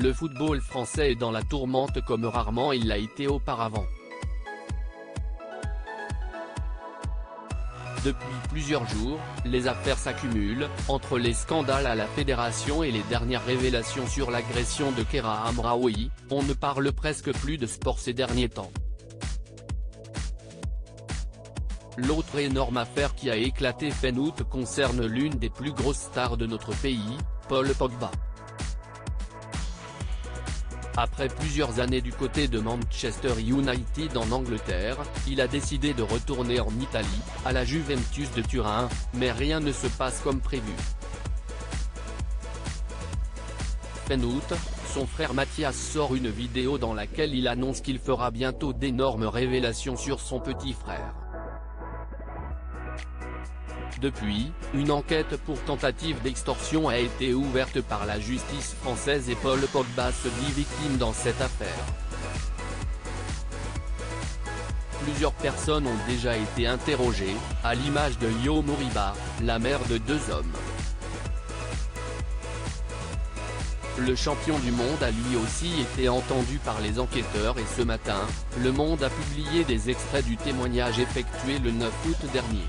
le football français est dans la tourmente comme rarement il l'a été auparavant. Depuis plusieurs jours, les affaires s'accumulent, entre les scandales à la fédération et les dernières révélations sur l'agression de Kéra Hamraoui, on ne parle presque plus de sport ces derniers temps. L'autre énorme affaire qui a éclaté fin août concerne l'une des plus grosses stars de notre pays, Paul Pogba. Après plusieurs années du côté de Manchester United en Angleterre, il a décidé de retourner en Italie, à la Juventus de Turin, mais rien ne se passe comme prévu. Fin août, son frère Mathias sort une vidéo dans laquelle il annonce qu'il fera bientôt d'énormes révélations sur son petit frère. Depuis, une enquête pour tentative d'extorsion a été ouverte par la justice française et Paul Pogba se dit victime dans cette affaire. Plusieurs personnes ont déjà été interrogées, à l'image de Yo Moriba, la mère de 2 hommes. Le champion du monde a lui aussi été entendu par les enquêteurs et ce matin, Le Monde a publié des extraits du témoignage effectué le 9 août dernier.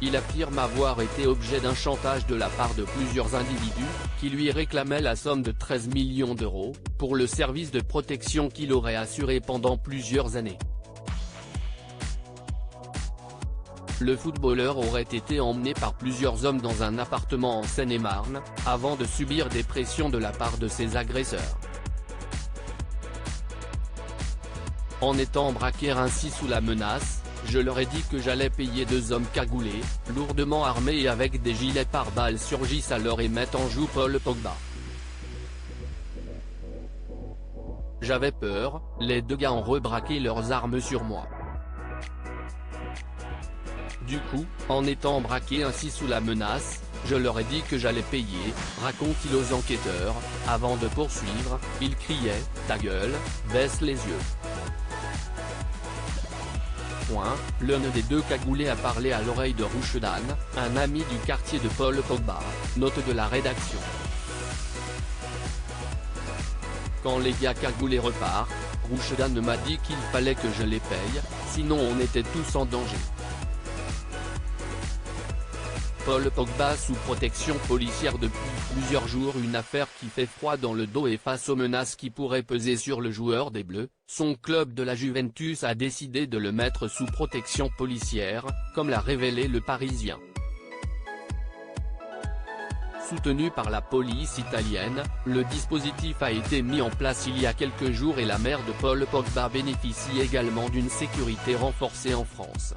Il affirme avoir été objet d'un chantage de la part de plusieurs individus, qui lui réclamaient la somme de 13 millions d'euros, pour le service de protection qu'il aurait assuré pendant plusieurs années. Le footballeur aurait été emmené par plusieurs hommes dans un appartement en Seine-et-Marne, avant de subir des pressions de la part de ses agresseurs. En étant braqué ainsi sous la menace, je leur ai dit que j'allais payer 2 hommes cagoulés, lourdement armés et avec des gilets pare-balles surgissent alors et mettent en joue Paul Pogba. J'avais peur, les 2 gars ont rebraqué leurs armes sur moi. Du coup, en étant braqué ainsi sous la menace, je leur ai dit que j'allais payer, raconte-t-il aux enquêteurs, avant de poursuivre, il criait, ta gueule, baisse les yeux. L'un des 2 cagoulés a parlé à l'oreille de Rouchedan, un ami du quartier de Paul Pogba, note de la rédaction. Quand les gars cagoulés repartent, Rouchedan m'a dit qu'il fallait que je les paye, sinon on était tous en danger. Paul Pogba sous protection policière depuis plusieurs jours, une affaire qui fait froid dans le dos et face aux menaces qui pourraient peser sur le joueur des Bleus, son club de la Juventus a décidé de le mettre sous protection policière, comme l'a révélé Le Parisien. Soutenu par la police italienne, le dispositif a été mis en place il y a quelques jours et la mère de Paul Pogba bénéficie également d'une sécurité renforcée en France.